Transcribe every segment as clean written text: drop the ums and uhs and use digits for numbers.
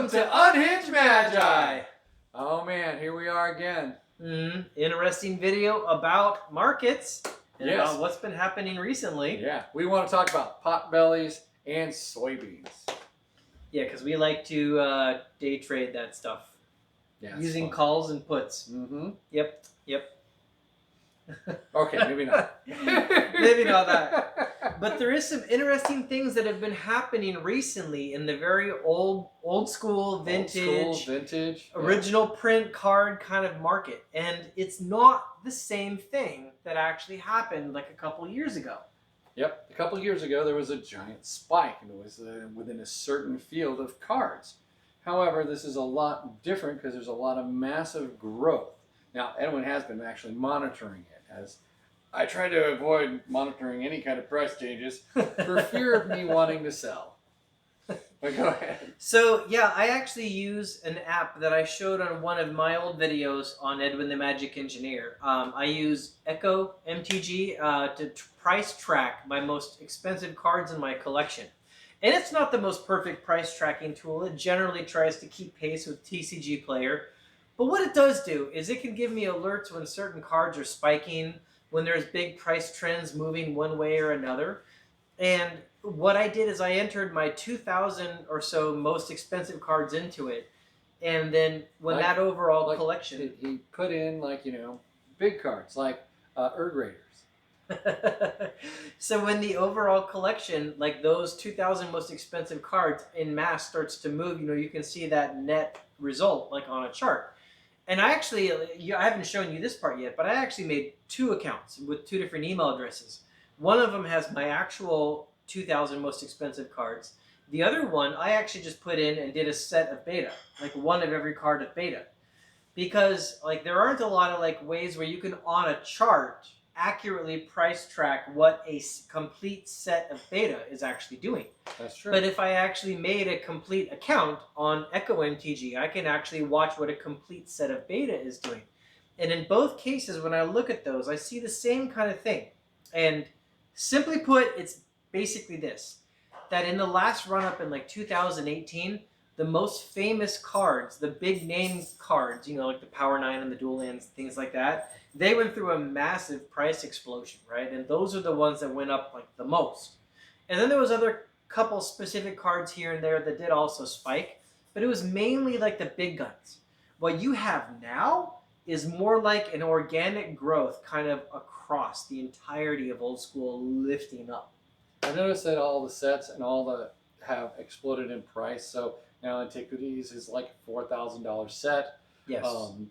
Welcome to Unhinged Magi. Oh man, here we are again. Interesting video about markets and Yes. about what's been happening recently. Yeah, we want to talk about potbellies and soybeans. Yeah, because we like to day trade that stuff. Yeah, using calls and puts. Yep. Okay, maybe not. Maybe not that. But there is some interesting things that have been happening recently in the very old school, vintage, original print card kind of market. And it's not the same thing that actually happened like a couple years ago. Yep, a couple years ago there was a giant spike, and it was within a certain field of cards. However, this is a lot different because there's a lot of massive growth. Now, Edwin has been actually monitoring it, as I try to avoid monitoring any kind of price changes for fear of me wanting to sell. But go ahead. So, yeah, I actually use an app that I showed on one of my old videos on Edwin the Magic Engineer. I use Beta MTG to price track my most expensive cards in my collection. And it's not the most perfect price tracking tool. It generally tries to keep pace with TCG Player. But what it does do is it can give me alerts when certain cards are spiking, when there's big price trends moving one way or another. And what I did is I entered my 2,000 or so most expensive cards into it. And then when that overall collection... He put in, big cards, like Erg Raiders. So when the overall collection, like those 2,000 most expensive cards in mass starts to move, you can see that net result like on a chart. And I actually, I haven't shown you this part yet, but I actually made 2 accounts with 2 different email addresses. One of them has my actual 2,000 most expensive cards. The other one, I actually just put in and did a set of beta, like one of every card of beta. Because there aren't a lot of ways where you can, on a chart, accurately price track what a complete set of beta is actually doing. That's true. But if I actually made a complete account on Beta MTG, I can actually watch what a complete set of beta is doing. And in both cases, when I look at those, I see the same kind of thing. And simply put, it's basically this. That in the last run-up in 2018, the most famous cards, the big name cards, like the Power 9 and the Dual Lands, things like that, they went through a massive price explosion, right? And those are the ones that went up the most. And then there was other couple specific cards here and there that did also spike, but it was mainly the big guns. What you have now is more like an organic growth kind of across the entirety of old school lifting up. I noticed that all the sets and all the have exploded in price. So now Antiquities is like a $4,000 set. Yes.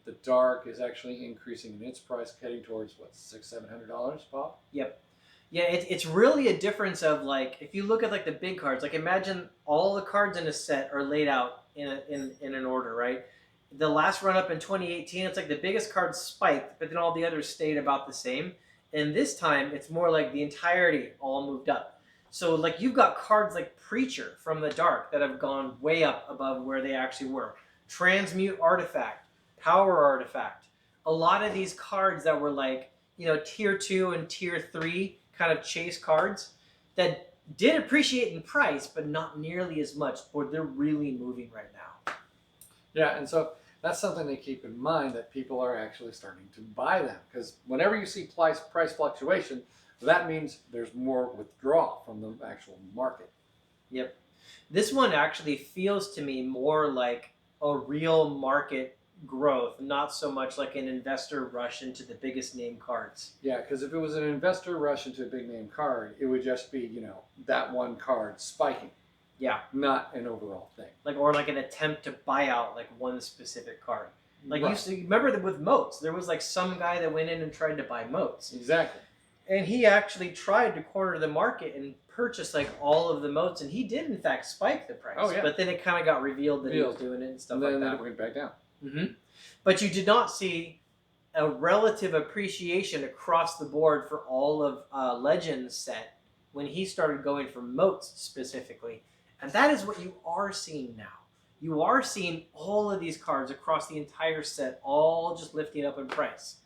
The Dark is actually increasing in its price, heading towards what, $600-700, Pop? Yep. Yeah, it's really a difference of if you look at the big cards, imagine all the cards in a set are laid out in an order, right? The last run up in 2018, it's the biggest cards spiked, but then all the others stayed about the same. And this time, it's more the entirety all moved up. So you've got cards like Preacher from the Dark that have gone way up above where they actually were. Transmute Artifact, Power Artifact. A lot of these cards that were tier 2 and tier 3 kind of chase cards that did appreciate in price, but not nearly as much, or they're really moving right now. Yeah, and so that's something to keep in mind, that people are actually starting to buy them. Because whenever you see price fluctuation, that means there's more withdrawal from the actual market. Yep. This one actually feels to me more like a real market growth, not so much like an investor rush into the biggest name cards. Yeah, because if it was an investor rush into a big name card, it would just be, that one card spiking. Yeah. Not an overall thing. Or an attempt to buy out one specific card. Right. You remember that with moats, there was some guy that went in and tried to buy moats. Exactly. And he actually tried to corner the market and purchase all of the moats, and he did in fact spike the price. Oh, yeah. But then it kind of got revealed that he was doing it and stuff like that. And then it went back down. But you did not see a relative appreciation across the board for all of Legends set when he started going for moats specifically. And that is what you are seeing now. You are seeing all of these cards across the entire set all just lifting up in price.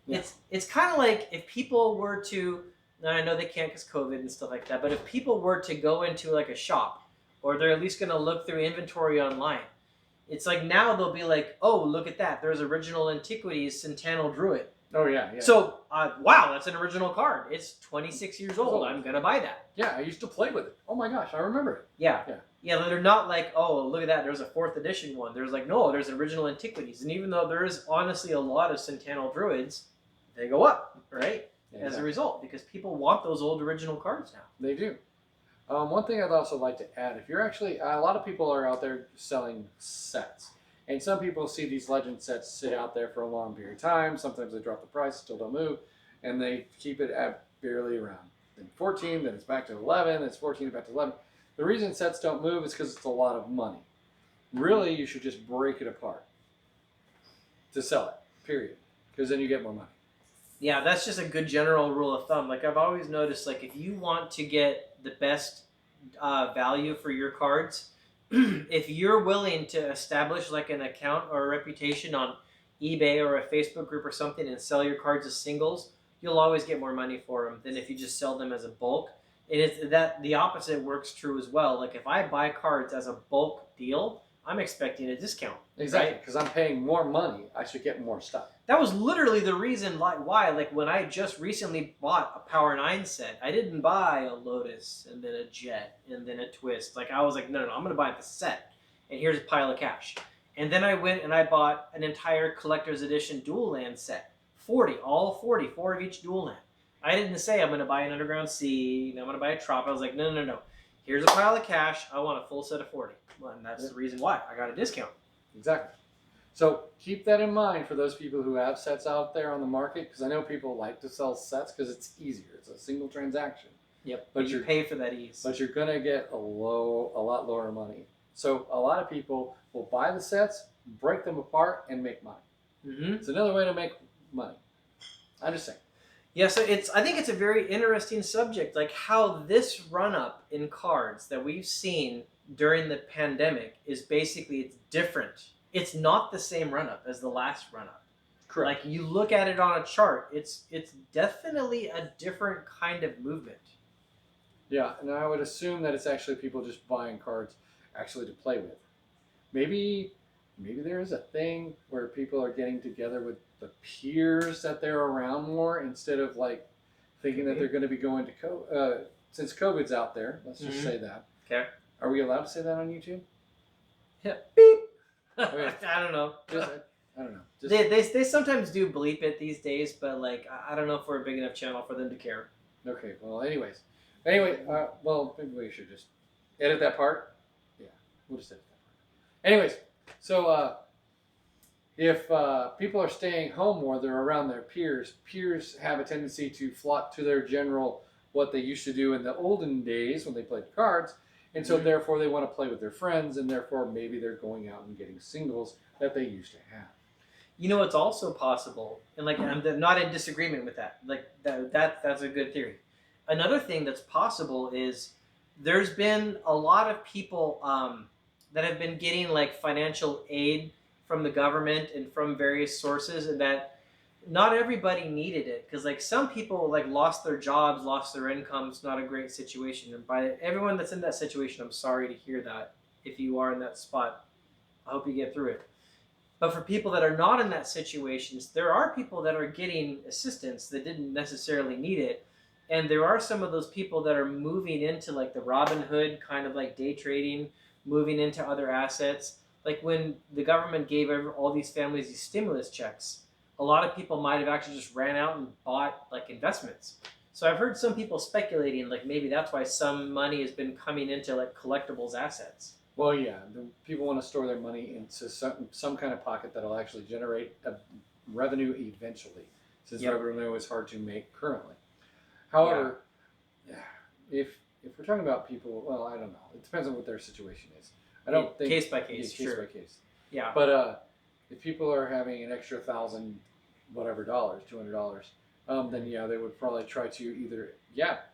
Yeah. It's kind of like if people were to, and I know they can't because COVID and stuff like that, but if people were to go into a shop or they're at least going to look through inventory online. It's like now they'll be like, oh, look at that. There's Original Antiquities Centennial Druid. Oh, yeah. So, wow, that's an original card. It's 26 years old. I'm going to buy that. Yeah, I used to play with it. Oh my gosh, I remember it. Yeah. They're not like, oh, look at that. There's a 4th edition one. There's like, no, there's Original Antiquities. And even though there is honestly a lot of Centennial Druids, they go up, right? Yeah, as a result, because people want those old original cards now. They do. One thing I'd also like to add, if you're actually, a lot of people are out there selling sets. And some people see these legend sets sit out there for a long period of time. Sometimes they drop the price, still don't move, and they keep it at barely around. Then 14, then it's back to 11, then it's 14, back to 11. The reason sets don't move is because it's a lot of money. Really, you should just break it apart to sell it, period. Because then you get more money. Yeah, that's just a good general rule of thumb. Like I've always noticed, like if you want to get the best value for your cards, if you're willing to establish like an account or a reputation on eBay or a Facebook group or something and sell your cards as singles, you'll always get more money for them than if you just sell them as a bulk. And it's that the opposite works true as well. Like if I buy cards as a bulk deal, I'm expecting a discount. Exactly, because I'm paying more money, I should get more stuff. That was literally the reason why, like when I just recently bought a Power 9 set, I didn't buy a Lotus and then a Jet and then a Twist. Like I was like, no, I'm going to buy the set. And here's a pile of cash. And then I went and I bought an entire collector's edition dual land set. 40, all 40, 4 of each dual land. I didn't say I'm going to buy an Underground Sea, I'm going to buy a Trop. I was like, no. Here's a pile of cash. I want a full set of 40. Well, and that's the reason why. I got a discount. Exactly. So keep that in mind for those people who have sets out there on the market, because I know people like to sell sets because it's easier. It's a single transaction. Yep, but you pay for that ease. But you're going to get a lot lower money. So a lot of people will buy the sets, break them apart, and make money. Mm-hmm. It's another way to make money. I'm just saying. Yeah, so I think it's a very interesting subject, like how this run-up in cards that we've seen during the pandemic is basically, it's different. It's not the same run-up as the last run-up. Correct. Like you look at it on a chart, it's definitely a different kind of movement. Yeah, and I would assume that it's actually people just buying cards actually to play with. Maybe there is a thing where people are getting together with the peers that they're around more instead of like thinking that they're going to be going to since COVID's out there. Let's just say that. Okay. Are we allowed to say that on YouTube? Yeah. Beep. Okay. I don't know. I don't know. They sometimes do bleep it these days, but like I don't know if we're a big enough channel for them to care. Okay. Well, anyway, well, maybe we should just edit that part. Yeah, we'll just edit that part. Anyways, so if people are staying home more, they're around their peers. Peers have a tendency to flock to their general, what they used to do in the olden days when they played cards. And so therefore they want to play with their friends, and therefore maybe they're going out and getting singles that they used to have. You know, it's also possible, and like I'm not in disagreement with that. Like that's a good theory. Another thing that's possible is there's been a lot of people that have been getting like financial aid from the government and from various sources, and that not everybody needed it, because like some people like lost their jobs, lost their incomes. Not a great situation. And by everyone that's in that situation, I'm sorry to hear that. If you are in that spot, I hope you get through it. But for people that are not in that situations, there are people that are getting assistance that didn't necessarily need it. And there are some of those people that are moving into like the Robin Hood kind of like day trading, moving into other assets. Like when the government gave all these families these stimulus checks, a lot of people might have actually just ran out and bought like investments. So I've heard some people speculating like maybe that's why some money has been coming into like collectibles assets. Well, yeah, people want to store their money into some kind of pocket that'll actually generate a revenue eventually, since revenue is hard to make currently. However, if we're talking about people, well, I don't know. It depends on what their situation is. I don't think case by case, case by case. Yeah. But if people are having an extra $1,000, whatever dollars, $200, then yeah, they would probably try to either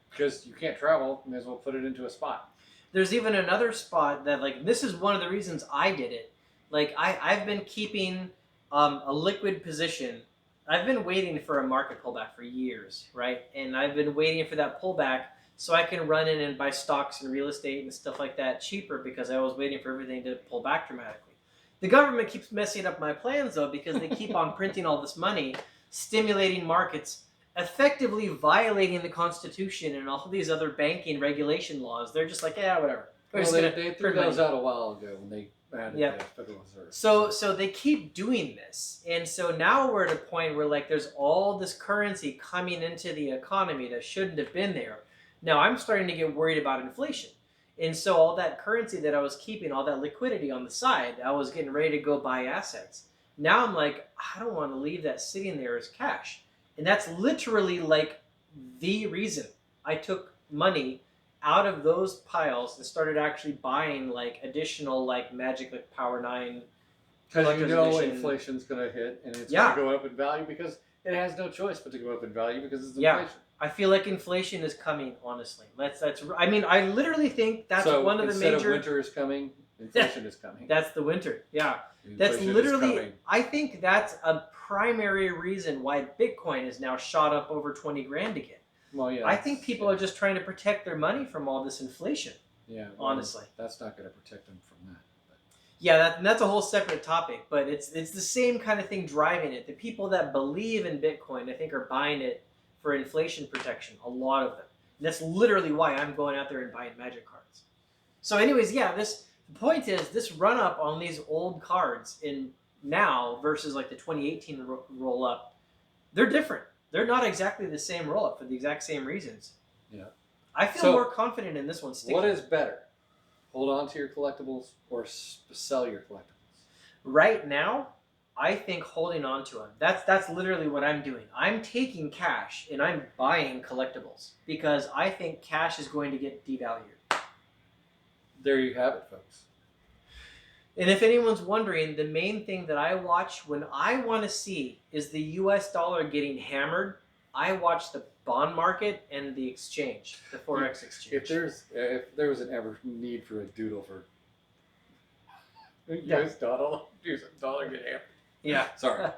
because you can't travel, may as well put it into a spot. There's even another spot that like this is one of the reasons I did it. Like I've been keeping a liquid position. I've been waiting for a market pullback for years, right? And I've been waiting for that pullback so I can run in and buy stocks and real estate and stuff like that cheaper because I was waiting for everything to pull back dramatically. The government keeps messing up my plans though because they keep on printing all this money, stimulating markets, effectively violating the Constitution and all these other banking regulation laws. They're just like, yeah, whatever. Well, they threw those out a while ago when they added the Federal Reserve. So they keep doing this, and so now we're at a point where like there's all this currency coming into the economy that shouldn't have been there. Now I'm starting to get worried about inflation, and so all that currency that I was keeping, all that liquidity on the side, I was getting ready to go buy assets. Now I'm like, I don't want to leave that sitting there as cash, and that's literally like the reason I took money out of those piles and started actually buying like additional like Magic, like Power 9. Because you know inflation's going to hit and it's going to go up in value because it has no choice but to go up in value because it's inflation. I feel like inflation is coming, honestly. I mean, I literally think that's one of the major... instead of winter is coming, inflation is coming. That's the winter, yeah. Inflation that's literally... I think that's a primary reason why Bitcoin is now shot up over 20 grand again. Well, yeah. I think people are just trying to protect their money from all this inflation. Yeah. Well, honestly. That's not going to protect them from that. But. Yeah, that's a whole separate topic, but it's the same kind of thing driving it. The people that believe in Bitcoin, I think, are buying it for inflation protection, a lot of them. And that's literally why I'm going out there and buying Magic cards. So anyways, yeah, the point is this run up on these old cards in now versus like the 2018 roll up, they're different. They're not exactly the same roll up for the exact same reasons. Yeah. I feel more confident in this one sticking. What is better? Hold on to your collectibles or sell your collectibles? Right now, I think holding on to them. That's literally what I'm doing. I'm taking cash and I'm buying collectibles because I think cash is going to get devalued. There you have it, folks. And if anyone's wondering, the main thing that I watch when I want to see is the US dollar getting hammered, I watch the bond market and the exchange, the Forex exchange. If there was an ever need for a doodle for US dollar get hammered. Yeah. Sorry.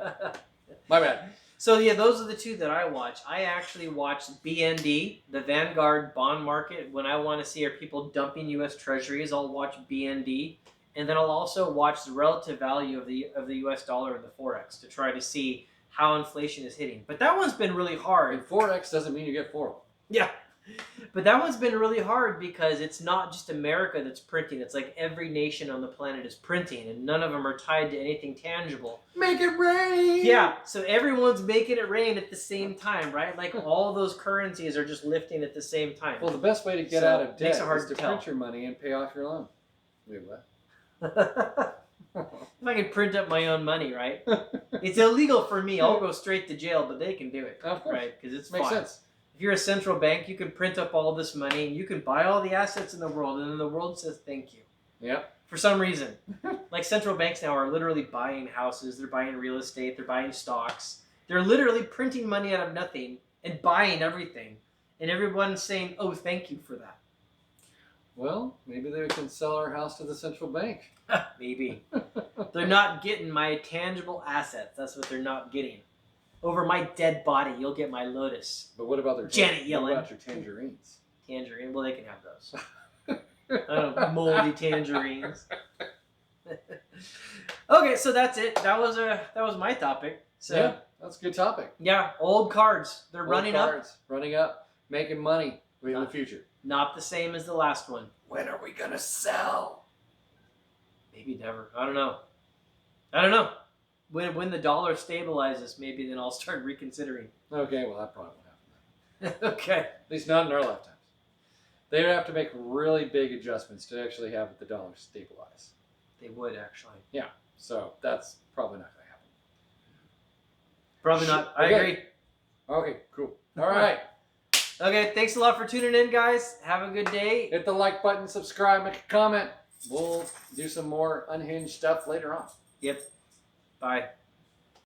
My bad. So yeah, those are the two that I watch. I actually watch BND, the Vanguard bond market. When I want to see are people dumping US Treasuries, I'll watch BND. And then I'll also watch the relative value of the US dollar and the Forex to try to see how inflation is hitting. But that one's been really hard. And Forex doesn't mean you get 4. Yeah. But that one's been really hard because it's not just America that's printing. It's like every nation on the planet is printing, and none of them are tied to anything tangible. Make it rain! Yeah, so everyone's making it rain at the same time, right? Like all those currencies are just lifting at the same time. Well, the best way to get out of debt is to tell. print your money and pay off your loan. Wait, what? If I could print up my own money, right? It's illegal for me. I'll go straight to jail, but they can do it, right? Because it's makes fine. Sense. If you're a central bank, you can print up all this money and you can buy all the assets in the world, and then the world says thank you. Yep. For some reason. Like central banks now are literally buying houses, they're buying real estate, they're buying stocks. They're literally printing money out of nothing and buying everything. And everyone's saying, oh, thank you for that. Well, maybe they can sell our house to the central bank. Maybe. They're not getting my tangible assets. That's what they're not getting. Over my dead body, you'll get my Lotus. But what about their Janet Yellen? What about your tangerines? Tangerine? Well, they can have those. I don't know, moldy tangerines. Okay, so that's it. That was my topic. So yeah, that's a good topic. Yeah, old cards. They're running up, making money in the future. Not the same as the last one. When are we gonna sell? Maybe never. I don't know. When the dollar stabilizes, maybe then I'll start reconsidering. Okay, well that probably won't happen. Okay. At least not in our lifetimes. They'd have to make really big adjustments to actually have the dollar stabilize. They would actually. Yeah. So that's probably not going to happen. Probably not. I agree. Okay, cool. All right. Okay, thanks a lot for tuning in, guys. Have a good day. Hit the like button, subscribe, make a comment. We'll do some more unhinged stuff later on. Yep. Bye.